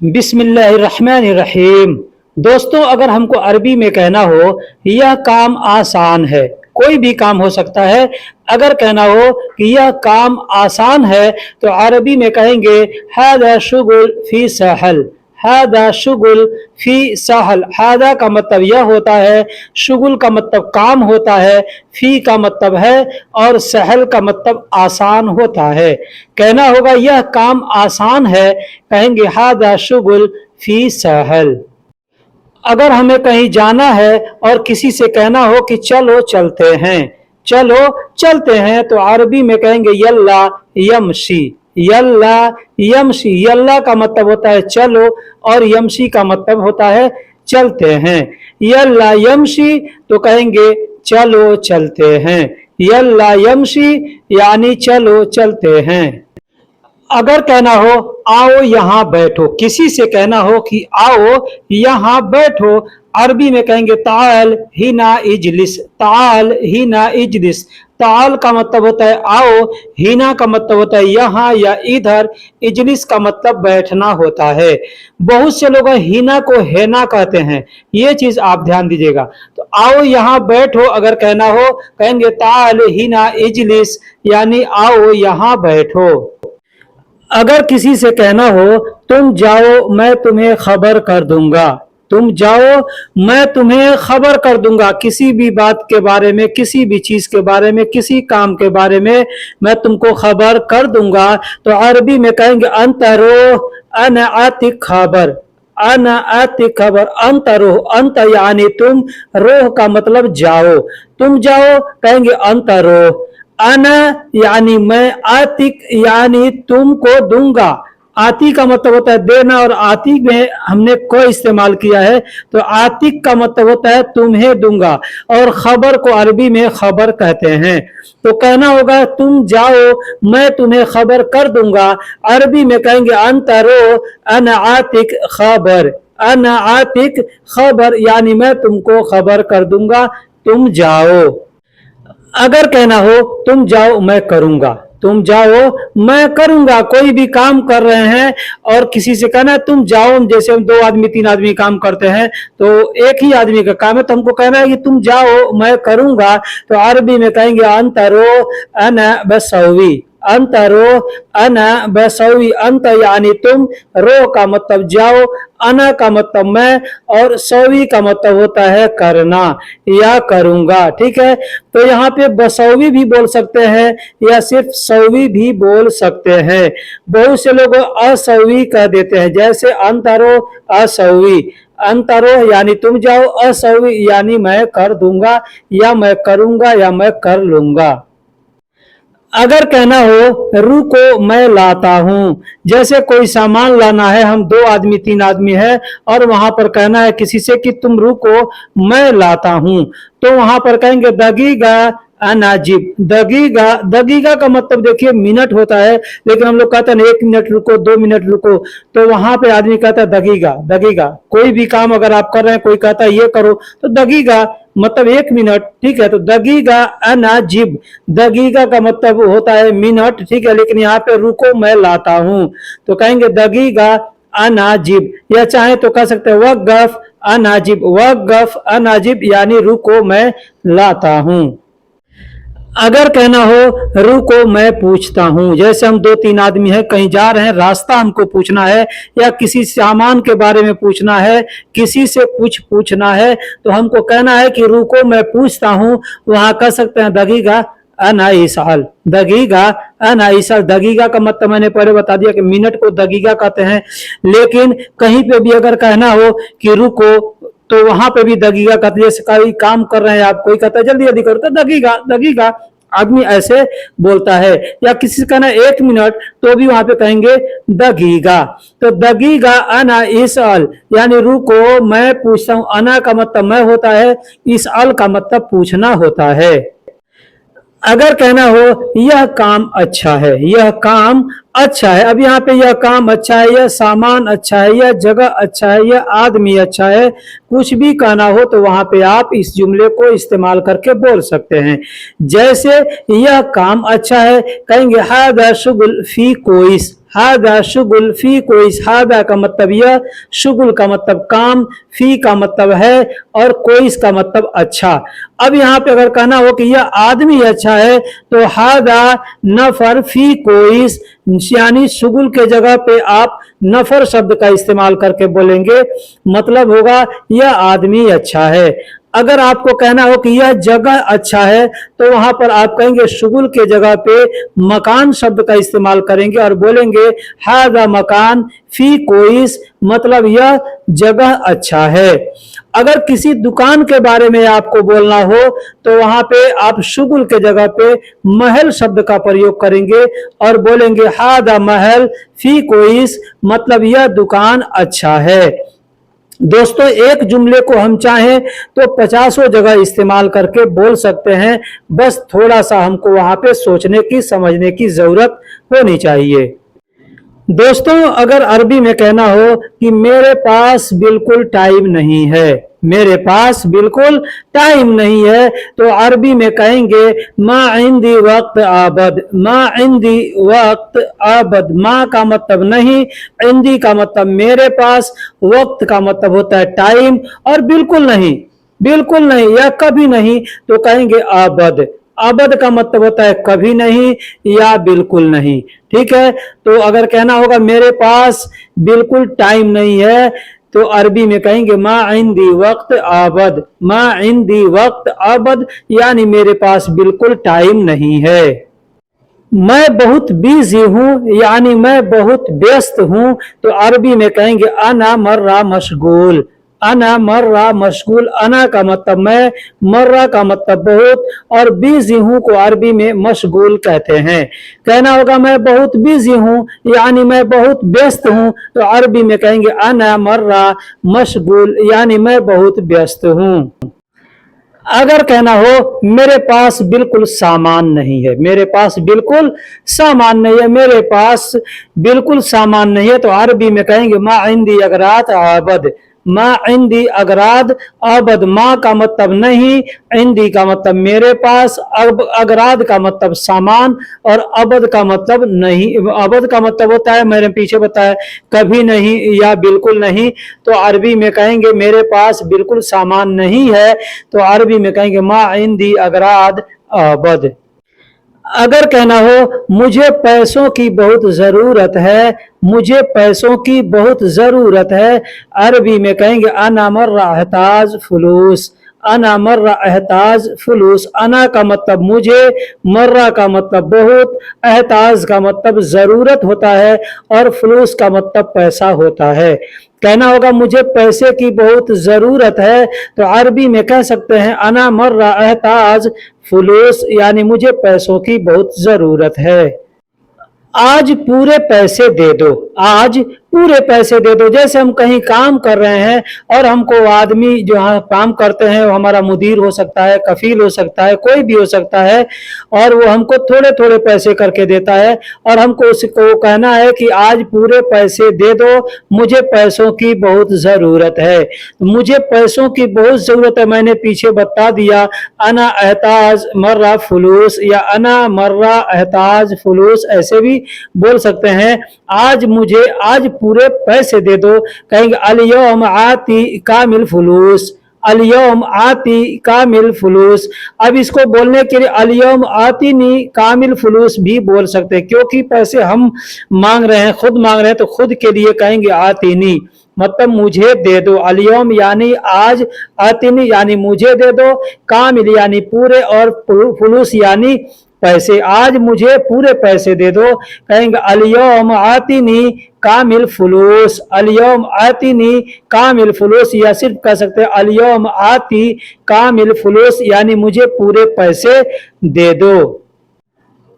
बिस्मिल्लाहिर्रहमानिर्रहीम। दोस्तों, अगर हमको अरबी में कहना हो यह काम आसान है, कोई भी काम हो सकता है, अगर कहना हो कि यह काम आसान है तो अरबी में कहेंगे हादा शुगुल फी सहल। हादा शुगुल फी सहल। हादा का मतलब यह होता है, शुगुल का मतलब काम होता है, फी का मतलब है और सहल का मतलब आसान होता है। कहना होगा यह काम आसान है, कहेंगे हादा शुगुल फी सहल। अगर हमें कहीं जाना है और किसी से कहना हो कि चलो चलते हैं, चलो चलते हैं, तो अरबी में कहेंगे यल्ला यमशी। यल्ला यमशी। यल्ला का मतलब होता है चलो और यमशी का मतलब होता है चलते हैं। यल्ला यमशी तो कहेंगे चलो चलते हैं। यल्ला यमशी यानी चलो चलते हैं। अगर कहना हो आओ यहाँ बैठो, किसी से कहना हो कि आओ यहाँ बैठो, अरबी में कहेंगे ताल हिना इजलिस। ताल हिना इजलिस। ताल का मतलब होता है आओ, हिना का मतलब होता है यहाँ या इधर, इजलिस का मतलब बैठना होता है। बहुत से लोग हिना को हेना कहते हैं, ये चीज आप ध्यान दीजिएगा। तो आओ यहाँ बैठो अगर कहना हो, कहेंगे ताल हिना इजलिस, यानी आओ यहाँ बैठो। अगर किसी से कहना हो तुम जाओ मैं तुम्हें खबर कर दूंगा, तुम जाओ मैं तुम्हें खबर कर दूंगा, किसी भी बात के बारे में, किसी भी चीज के बारे में, किसी काम के बारे में मैं तुमको खबर कर दूंगा, तो अरबी में कहेंगे अंतरो अना आतिक खबर। अना आतिक खबर। अंतरो। अंत यानी तुम, रोह का मतलब जाओ, तुम जाओ कहेंगे अंतरो। अना यानी मैं, आतिक यानी तुमको दूंगा। आती का मतलब होता है देना और आतिक में हमने को इस्तेमाल किया है, तो आतिक का मतलब होता है तुम्हें दूंगा, और खबर को अरबी में खबर कहते हैं। तो कहना होगा तुम जाओ मैं तुम्हें खबर कर दूंगा, अरबी में कहेंगे अंतरो अना आतिक खबर। अना आतिक खबर यानी मैं तुमको खबर कर दूंगा, तुम जाओ। अगर कहना हो तुम जाओ मैं करूंगा, तुम जाओ मैं करूंगा, कोई भी काम कर रहे हैं और किसी से कहना है तुम जाओ, जैसे हम दो आदमी तीन आदमी काम करते हैं तो एक ही आदमी का काम है, तो हमको कहना है कि तुम जाओ मैं करूंगा, तो अरबी में कहेंगे अंतरो अना बसवी। अंतरो अना बसवी। अंत यानी तुम, रो का मतलब जाओ, अना का मतलब मैं, और सवी का मतलब होता है करना या करूंगा। ठीक है, तो यहाँ पे बसवी भी बोल सकते हैं या सिर्फ सवी भी बोल सकते हैं। बहुत से लोग असवी कह देते हैं, जैसे अंतरो असवी। अंतरो यानी तुम जाओ, असवी यानी मैं कर दूंगा या मैं करूंगा या मैं कर लूंगा। अगर कहना हो रुको मैं लाता हूं, जैसे कोई सामान लाना है, हम दो आदमी तीन आदमी है और वहां पर कहना है किसी से कि तुम रुको मैं लाता हूं, तो वहां पर कहेंगे दगीगा अनाजिब। दगीगा। दगीगा का मतलब देखिए मिनट होता है, लेकिन हम लोग कहते हैं 1 मिनट रुको, 2 मिनट रुको, तो वहां पे आदमी कहता है दगीगा। दगीगा। कोई भी काम अगर आप कर रहे हैं, कोई कहता है ये करो, तो दगीगा मतलब 1 मिनट। ठीक है, तो दगीगा अनाजिब। दगीगा का मतलब होता है मिनट, ठीक है, लेकिन यहाँ पे रुको मैं लाता हूं, तो कहेंगे दगीगा अनाजिब, या चाहे तो कह सकते हैं वक़्फ़ अनाजिब। वक़्फ़ अनाजिब यानी रुको मैं लाता हूं। अगर कहना हो रुको मैं पूछता हूं, जैसे हम दो तीन आदमी हैं, कहीं जा रहे हैं, रास्ता हमको पूछना है या किसी सामान के बारे में पूछना है, किसी से कुछ पूछना है, तो हमको कहना है कि रुको मैं पूछता हूं, वहां कह सकते हैं दगीगा अना इसाल। दगीगा अना इसाल। दगीगा का मतलब मैंने पहले बता दिया कि मिनट को दगीगा कहते हैं, लेकिन कहीं पे भी अगर कहना हो कि रुको तो वहां पे भी दगीगा कहते हैं। जैसे कोई काम कर रहे हैं आप, कोई कहता है जल्दी जल्दी करो, तो दगीगा। दगीगा आदमी ऐसे बोलता है, या किसी से कहना 1 मिनट, तो भी वहां पे कहेंगे दगीगा। तो दगीगा अना इसल यानी रुको मैं पूछता हूं। अना का मतलब मैं होता है, इसल का मतलब पूछना होता है। अगर कहना हो यह काम अच्छा है, यह काम अच्छा है। अब यहाँ पे यह काम अच्छा है, यह सामान अच्छा है, यह जगह अच्छा है, यह आदमी अच्छा है, कुछ भी कहना हो तो वहां पे आप इस जुमले को इस्तेमाल करके बोल सकते हैं। जैसे यह काम अच्छा है, कहेंगे हादा शुगुल फी कोइस, हादा शुगुल फी कोइस। हादा का मतलब यह, शुगुल का मतलब काम, फी का मतलब है और कोइस का मतलब अच्छा। अब यहाँ पे अगर कहना हो कि यह आदमी अच्छा है तो हादा नफर फी कोइस, यानी शुगुल के जगह पे आप नफर शब्द का इस्तेमाल करके बोलेंगे, मतलब होगा यह आदमी अच्छा है। अगर आपको कहना हो कि यह जगह अच्छा है तो वहां पर आप कहेंगे शुगुल के जगह पे मकान शब्द का इस्तेमाल करेंगे और बोलेंगे हादा मकान फी कोइस, मतलब यह जगह अच्छा है। अगर किसी दुकान के बारे में आपको बोलना हो तो वहां पे आप शुगुल के जगह पे महल शब्द का प्रयोग करेंगे और बोलेंगे हादा महल फी कोइस, मतलब यह दुकान अच्छा है। दोस्तों एक जुमले को हम चाहें तो 50 जगह इस्तेमाल करके बोल सकते हैं, बस थोड़ा सा हमको वहां पे सोचने की समझने की जरूरत होनी चाहिए। दोस्तों अगर अरबी में कहना हो कि मेरे पास बिल्कुल टाइम नहीं है, मेरे पास बिल्कुल टाइम नहीं है, तो अरबी में कहेंगे मा इंदी वक्त आबद, मा इंदी वक्त आबद। मा का मतलब नहीं, इंदी का मतलब मेरे पास, वक्त का मतलब होता है टाइम, और बिल्कुल नहीं, बिल्कुल नहीं या कभी नहीं तो कहेंगे आबद। आबद का मतलब होता है कभी नहीं या बिल्कुल नहीं। ठीक है, तो अगर कहना होगा मेरे पास बिल्कुल टाइम नहीं है तो अरबी में कहेंगे मा इंदी वक्त आबद, मा इंदी वक्त आबद, यानी मेरे पास बिल्कुल टाइम नहीं है। मैं बहुत बिजी हूं, यानी मैं बहुत व्यस्त हूं, तो अरबी में कहेंगे अना मर्रा मशगूल, अना मर्रा मशगूल। अना का मतलब मैं, मर्रा का मतलब बहुत, और बिजी हूं को अरबी में मशगूल कहते हैं। कहना होगा मैं बहुत बिजी हूं, यानी मैं बहुत व्यस्त हूं, तो अरबी में कहेंगे अना मर्रा मशगूल, यानी मैं बहुत व्यस्त हूं। अगर कहना हो मेरे पास बिल्कुल सामान नहीं है, मेरे पास बिल्कुल सामान नहीं है, मेरे पास बिल्कुल सामान नहीं है, तो अरबी में कहेंगे मा इंदी अगरात आबद, मा इंदी अगराद आबद। मा का मतलब नहीं, इंदी का मतलब मेरे पास, अगराद का मतलब सामान, और अबद का मतलब नहीं। अबद का मतलब होता है, मैंने पीछे बताया, कभी नहीं या बिल्कुल नहीं, तो अरबी में कहेंगे मेरे पास बिल्कुल सामान नहीं है, तो अरबी में कहेंगे मा इंदी अगराद आबद। अगर कहना हो मुझे पैसों की बहुत जरूरत है, मुझे पैसों की बहुत जरूरत है, अरबी में कहेंगे अना मर्रा अहताज फुलूस, अना मर्रा अहताज फुलूस। अना का मतलब मुझे, मर्रा का मतलब बहुत, एहताज का मतलब जरूरत होता है, और फुलूस का मतलब पैसा होता है। कहना होगा मुझे पैसे की बहुत जरूरत है, तो अरबी में कह सकते हैं अना मर्रा एहताज फुलूस, यानी मुझे पैसों की बहुत जरूरत है। आज पूरे पैसे दे दो, आज पूरे पैसे दे दो। जैसे हम कहीं काम कर रहे हैं और हमको आदमी जो काम करते हैं, वो हमारा मुदीर हो सकता है, कफील हो सकता है, कोई भी हो सकता है, और वो हमको थोड़े थोड़े पैसे करके देता है, और हमको उसको कहना है कि आज पूरे पैसे दे दो, मुझे पैसों की बहुत जरूरत है। मुझे पैसों की बहुत जरूरत है, मैंने पीछे बता दिया, अना एहताज मर्रा फुलूस या अना मर्रा एहताज फुलूस, ऐसे भी बोल सकते हैं। आज मुझे, आज पूरे पैसे दे दो, कहेंगे अल-यौम आती कामिल फुलूस, अल-यौम आती कामिल फुलूस। अब इसको बोलने के लिए अल-यौम आतीनी कामिल फुलूस भी बोल सकते हैं, क्योंकि पैसे हम मांग रहे हैं, खुद मांग रहे हैं, तो खुद के लिए कहेंगे आतीनी, मतलब मुझे दे दो। अल-यौम यानी आज, आतीनी यानी मुझे दे दो, कामिल यानी पूरे, और फुलूस यानी पैसे। आज मुझे पूरे पैसे दे दो, कहेंगे अल-यौम आतीनी कामिल फुलूस, अल-यौम आतीनी कामिल फुलूस, या सिर्फ कह सकते हैं अल-यौम आती कामिल फुलूस, यानी मुझे पूरे पैसे दे दो।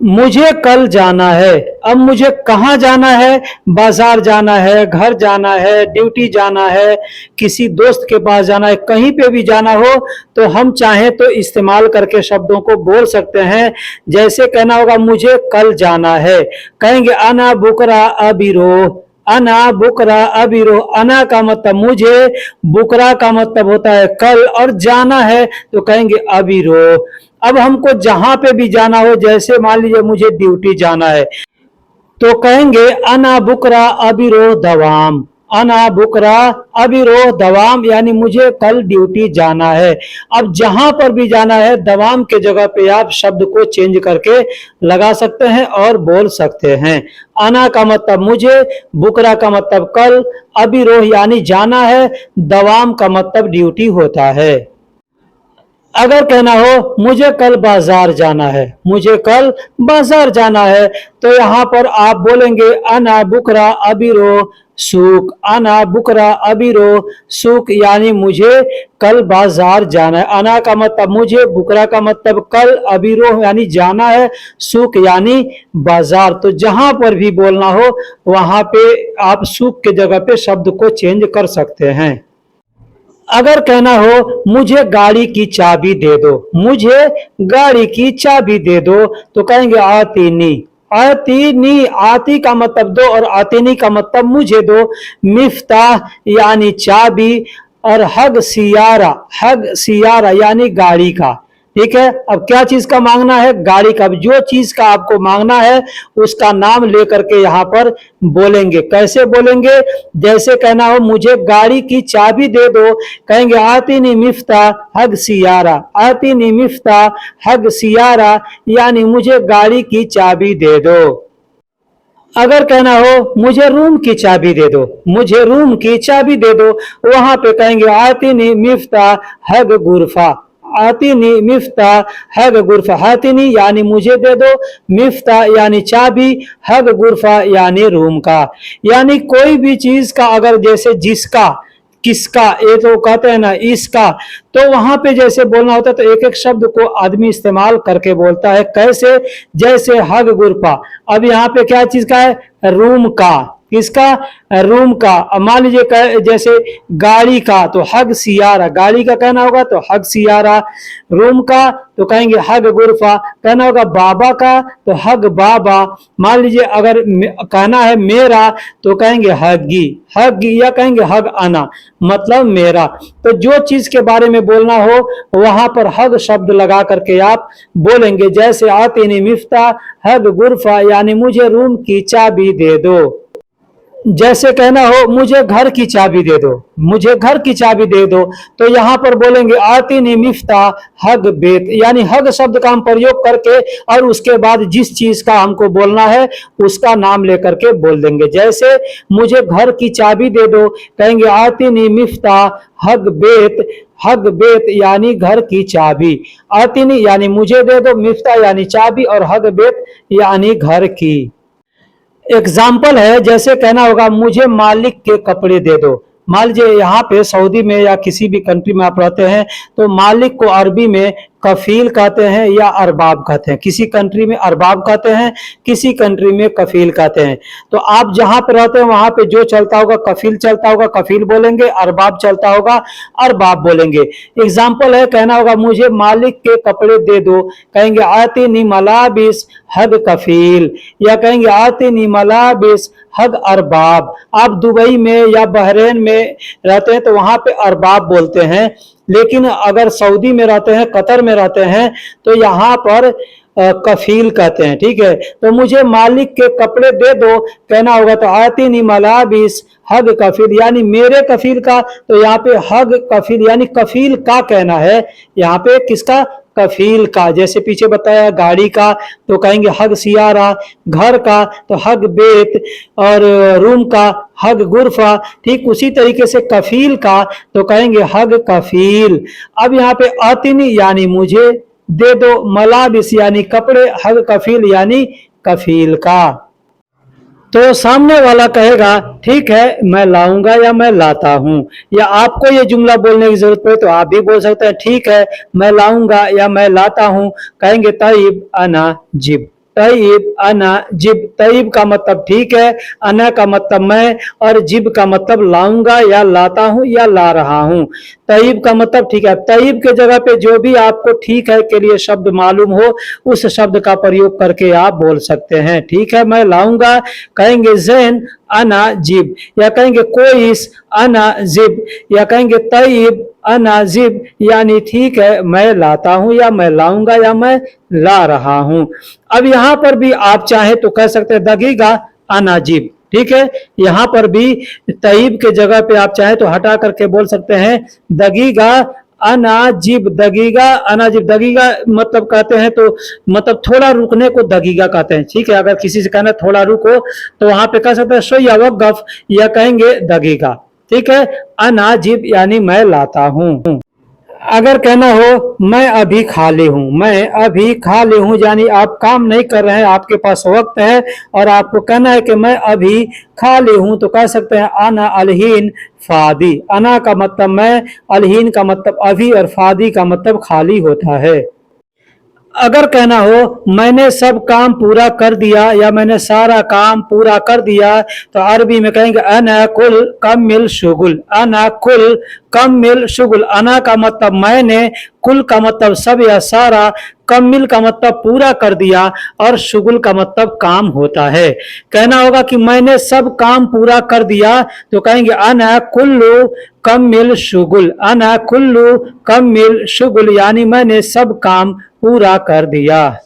मुझे कल जाना है। अब मुझे कहाँ जाना है? बाजार जाना है, घर जाना है, ड्यूटी जाना है, किसी दोस्त के पास जाना है, कहीं पे भी जाना हो तो हम चाहें तो इस्तेमाल करके शब्दों को बोल सकते हैं। जैसे कहना होगा मुझे कल जाना है, कहेंगे अना बुकरा अबिरो। अना बुकरा अबिरो, अना का मतलब मुझे, बुकरा का मतलब होता है कल, और जाना है तो कहेंगे अबिरो। अब हमको जहां पे भी जाना हो, जैसे मान लीजिए मुझे ड्यूटी जाना है तो कहेंगे अना बुकरा अबिरो दवाम। अना बुकरा अबिरो दवाम, यानी मुझे कल ड्यूटी जाना है। अब जहां पर भी जाना है दवाम के जगह पे आप शब्द को चेंज करके लगा सकते हैं और बोल सकते हैं। अना का मतलब मुझे, बुकरा का मतलब कल, अबिरो यानी जाना है, दवाम का मतलब ड्यूटी होता है। अगर कहना हो मुझे कल बाजार जाना है, मुझे कल बाजार जाना है, तो यहां पर आप बोलेंगे अना बुकरा अबिरो सूक। अना बुकरा अबिरो सूक, यानी मुझे कल बाजार जाना है। अना का मतलब मुझे, बुकरा का मतलब कल, अबिरो यानी जाना है, सूक यानी बाजार। तो जहां पर भी बोलना हो वहां पे आप सूक के जगह पे शब्द को चेंज कर सकते हैं। अगर कहना हो मुझे गाड़ी की चाबी दे दो, मुझे गाड़ी की चाबी दे दो, तो कहेंगे आतीनी। आतीनी, आती का मतलब दो और आतीनी का मतलब मुझे दो। मिफ्ताह यानी चाबी, और हग सियारा यानी गाड़ी का। ठीक है, अब क्या चीज का मांगना है? गाड़ी का। जो चीज का आपको मांगना है उसका नाम लेकर के यहाँ पर बोलेंगे। कैसे बोलेंगे? जैसे कहना हो मुझे गाड़ी की चाबी दे दो, कहेंगे आतीनी मिफ्ता हग सियारा। आतीनी मिफ्ता हग सियारा, यानी मुझे गाड़ी की चाबी दे दो। अगर कहना हो मुझे रूम की चाबी दे दो, मुझे रूम की चाबी दे दो, वहां पे कहेंगे आतीनी मिफ्ता हग गुरफा। आतीनी मिफ्ता हग गुरफा। हातीनी यानी मुझे दे दो, मिफ्ता यानी चाबी, हग गुरफा यानी रूम का। यानी कोई भी चीज का अगर जैसे जिसका, किसका, ये तो कहते हैं ना इसका, तो वहां पे जैसे बोलना होता है तो एक एक शब्द को आदमी इस्तेमाल करके बोलता है। कैसे? जैसे हग गुरफा। अब यहाँ पे क्या चीज का है? रूम का। किसका? रूम का। अब मान लीजिए जैसे गाड़ी का तो हग सियारा, गाड़ी का कहना होगा तो हग सियारा। रूम का तो कहेंगे हग गुरफा। कहना होगा बाबा का तो हग बाबा। मान लीजिए अगर कहना है मेरा तो कहेंगे हगी, हगी, या कहेंगे हग आना, मतलब मेरा। तो जो चीज के बारे में बोलना हो वहां पर हग शब्द लगा करके आप बोलेंगे। जैसे आतीनी मिफ्ता हग गुरफा, यानी मुझे रूम की चाबी दे दो। जैसे कहना हो मुझे घर की चाबी दे दो, मुझे घर की चाबी दे दो, तो यहां पर बोलेंगे आतीनी मिफ्ता हग बेत। यानी हग शब्द का हम प्रयोग करके और उसके बाद जिस चीज का हमको बोलना है उसका नाम लेकर के बोल देंगे। जैसे मुझे घर की चाबी दे दो, कहेंगे आतीनी मिफ्ता हग बेत। हग बेत यानी घर की चाबी। आतीनी यानी मुझे दे दो, मिफ्ता यानी चाबी, और हग बेत यानी घर की। एग्जाम्पल है, जैसे कहना होगा मुझे मालिक के कपड़े दे दो। मान लीजिए यहाँ पे सऊदी में या किसी भी कंट्री में आप रहते हैं तो मालिक को अरबी में कफील कहते हैं या अरबाब कहते हैं। किसी कंट्री में अरबाब कहते हैं, किसी कंट्री में कफील कहते हैं। तो आप जहां पे रहते हैं वहां पे जो चलता होगा कफील चलता होगा, कफील बोलेंगे। अरबाब चलता होगा, अरबाब बोलेंगे। एग्जाम्पल है, कहना होगा मुझे मालिक के कपड़े दे दो, कहेंगे आतीनी मलाबिस हग कफील, या कहेंगे आतीनी मलाबिस हग अरबाब। आप दुबई में या बहरीन में रहते हैं तो वहां पे अरबाब बोलते हैं, लेकिन अगर सऊदी में रहते हैं, कतर में रहते हैं तो यहाँ पर कफील कहते हैं। ठीक है, तो मुझे मालिक के कपड़े दे दो कहना होगा तो आतीनी मलाबिस हग कफील, यानी मेरे कफील का। तो यहाँ पे हग कफील यानी कफील का कहना है, यहाँ पे किसका? कफील का। जैसे पीछे बताया गाड़ी का तो कहेंगे हग सियारा, घर का तो हग बेत, और रूम का हग गुरफा। ठीक उसी तरीके से कफील का तो कहेंगे हग कफील। अब यहाँ पे आतिनी यानी मुझे दे दो, मलाबिस यानी कपड़े, हग कफील यानी कफील का। तो सामने वाला कहेगा ठीक है मैं लाऊंगा या मैं लाता हूं, या आपको ये जुमला बोलने की जरूरत पड़े तो आप भी बोल सकते हैं ठीक है मैं लाऊंगा या मैं लाता हूं, कहेंगे तयब अना जिब। तय्यब, अना जिब। तय्यब का मतलब ठीक है, अना का मतलब मैं, और जिब का मतलब लाऊंगा या लाता हूं या ला रहा हूं। तय्यब का मतलब ठीक है। तय्यब के जगह पे जो भी आपको ठीक है के लिए शब्द मालूम हो उस शब्द का प्रयोग करके आप बोल सकते हैं। ठीक है, मैं लाऊंगा कहेंगे ज़ैन अना जिब, या कहेंगे कोइस अना जिब, या कहेंगे तय्यब अना जिब, यानी ठीक है मैं लाता हूं या मैं लाऊंगा या मैं ला रहा हूं। अब यहां पर भी आप चाहे तो कह सकते हैं दगीगा अना जिब। ठीक है, यहां पर भी तय्यब के जगह पे आप चाहे तो हटा करके बोल सकते हैं दगीगा अनाजिब। दगीगा अनाजिब, दगीगा मतलब कहते हैं तो मतलब थोड़ा रुकने को दगीगा कहते हैं। ठीक है, अगर किसी से कहना थोड़ा रुको तो वहां पे कह सकते हैं शोया वक़्फ़, या कहेंगे दगीगा। ठीक है, अनाजिब यानी मैं लाता हूं। अगर कहना हो मैं अभी खाली हूं, मैं अभी खाली हूं यानी आप काम नहीं कर रहे हैं, आपके पास वक्त है और आपको कहना है कि मैं अभी खाली हूं, तो कह सकते हैं अना अलहीन फादी। अना का मतलब मैं, अलहीन का मतलब अभी, और फादी का मतलब खाली होता है। अगर कहना हो मैंने सब काम पूरा कर दिया या मैंने सारा काम पूरा कर दिया, तो अरबी में कहेंगे अना कुल कमिल शुगुल। अना कुल कमिल शुगुल। अना का मतलब मैंने, कुल का मतलब सब या सारा, कमिल का मतलब पूरा कर दिया, और शुगुल का मतलब काम होता है। कहना होगा कि मैंने सब काम पूरा कर दिया, तो कहेंगे अना कुल्लू कमिल शुगुल। अना कुल्लू कमिल शुगुल यानी मैंने सब काम पूरा कर दिया।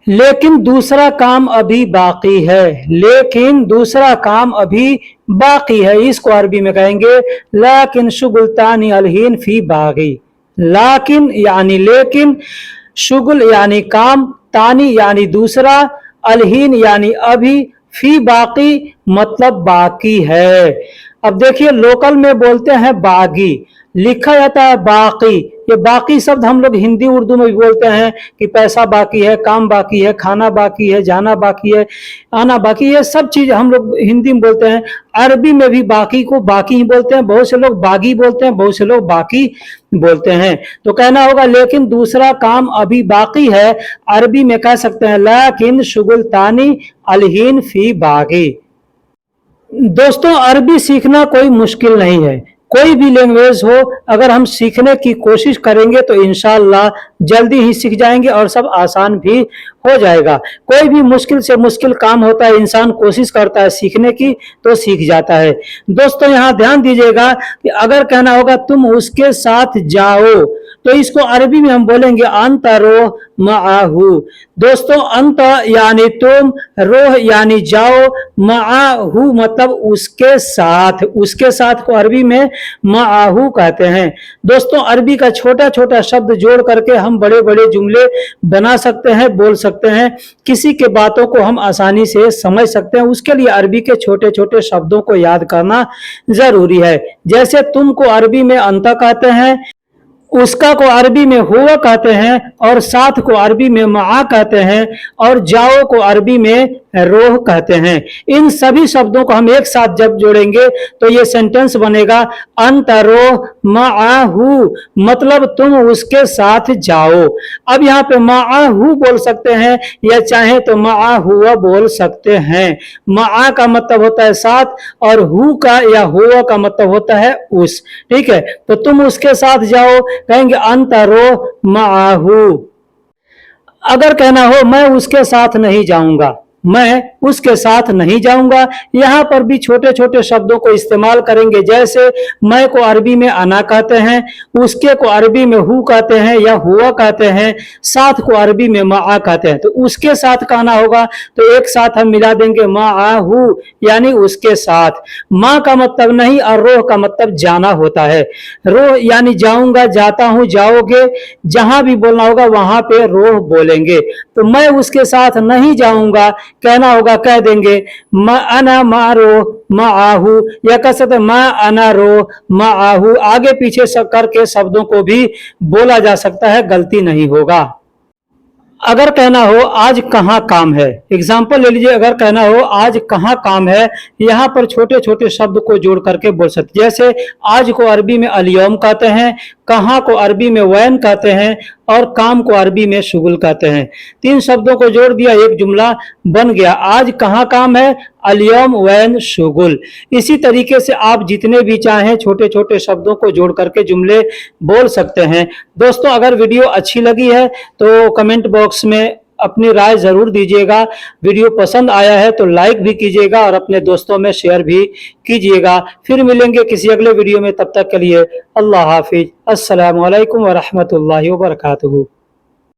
लेकिन दूसरा काम अभी बाकी है, लेकिन दूसरा काम अभी बाकी है, इसको अरबी में कहेंगे लाकिन शुगुल तानी अलहीन फी बागी। लाकिन यानी लेकिन, शुगुल यानी काम, तानी यानी दूसरा, अलहीन यानी अभी, फी बाकी मतलब बाकी है। अब देखिए लोकल में बोलते हैं बागी, लिखा जाता है बाकी। ये बाकी शब्द हम लोग हिंदी उर्दू में भी बोलते हैं कि पैसा बाकी है, काम बाकी है, खाना बाकी है, जाना बाकी है, आना बाकी है, सब चीज हम लोग हिंदी में बोलते हैं। अरबी में भी बाकी को बाकी ही बोलते हैं, बहुत से लोग बागी बोलते हैं, बहुत से लोग बाकी बोलते हैं। तो कहना होगा लेकिन दूसरा काम अभी बाकी है, अरबी में कह सकते हैं लाकिन शुगुल तानी अलहीन फी बागी। दोस्तों अरबी सीखना कोई मुश्किल नहीं है, कोई भी लैंग्वेज हो अगर हम सीखने की कोशिश करेंगे तो इंशाअल्लाह जल्दी ही सीख जाएंगे और सब आसान भी हो जाएगा। कोई भी मुश्किल से मुश्किल काम होता है, इंसान कोशिश करता है सीखने की तो सीख जाता है। दोस्तों यहाँ ध्यान दीजिएगा कि अगर कहना होगा तुम उसके साथ जाओ, तो इसको अरबी में हम बोलेंगे अंत रोह माहू। दोस्तों अंत यानी तुम, रोह यानी जाओ, माहू मतलब उसके साथ। उसके साथ को अरबी में माहू कहते हैं। दोस्तों अरबी का छोटा छोटा शब्द जोड़ करके हम बड़े बड़े जुमले बना सकते हैं, बोल सकते हैं, किसी के बातों को हम आसानी से समझ सकते हैं। उसके लिए अरबी के छोटे छोटे शब्दों को याद करना जरूरी है। जैसे तुम को अरबी में अंता कहते हैं, उसका को अरबी में हुआ कहते हैं, और साथ को अरबी में मा कहते हैं, और जाओ को अरबी में रोह कहते हैं। इन सभी शब्दों को हम एक साथ जब जोड़ेंगे तो ये सेंटेंस बनेगा अंत रोह माहू, मतलब तुम उसके साथ जाओ। अब यहाँ पे माहू बोल सकते हैं या चाहे तो मा हुआ बोल सकते हैं। मा का मतलब होता है साथ, और हु का या हुआ का मतलब होता है उस। ठीक है, तो तुम उसके साथ जाओ, कहेंगे अंत रोह माहू। अगर कहना हो मैं उसके साथ नहीं जाऊंगा, मैं उसके साथ नहीं जाऊंगा, यहां पर भी छोटे छोटे शब्दों को इस्तेमाल करेंगे। जैसे मैं को अरबी में अना कहते हैं, उसके को अरबी में हु कहते हैं या हुआ कहते हैं, साथ को अरबी में मा कहते हैं। तो उसके साथ कहना होगा तो एक साथ हम मिला देंगे माहू यानी उसके साथ। माँ का मतलब नहीं और रोह का मतलब जाना होता है। रोह यानी जाऊंगा, जाता हूं, जाओगे, जहां भी बोलना होगा वहां पे रोह बोलेंगे। तो मैं उसके साथ नहीं जाऊंगा कहना होगा, कह देंगे अना मारो माहू, या कह सकते मा अना रो माहू। आगे पीछे सब करके शब्दों को भी बोला जा सकता है, गलती नहीं होगा। अगर कहना हो आज कहाँ काम है, एग्जाम्पल ले लीजिए, अगर कहना हो आज कहाँ काम है, यहाँ पर छोटे छोटे शब्द को जोड़ करके बोल सकते। जैसे आज को अरबी में अलियौम कहते हैं, कहाँ को अरबी में वैन कहते हैं और काम को अरबी में शुगुल कहते हैं। 3 शब्दों को जोड़ दिया, एक जुमला बन गया। आज कहाँ काम है, अल-यौम वैन शुगुल। इसी तरीके से आप जितने भी चाहें छोटे छोटे शब्दों को जोड़ करके जुमले बोल सकते हैं। दोस्तों अगर वीडियो अच्छी लगी है तो कमेंट बॉक्स में अपनी राय जरूर दीजिएगा। वीडियो पसंद आया है तो लाइक भी कीजिएगा और अपने दोस्तों में शेयर भी कीजिएगा। फिर मिलेंगे किसी अगले वीडियो में, तब तक के लिए अल्लाह हाफिज। अस्सलामु अलैकुम व रहमतुल्लाहि व बरकातुहू।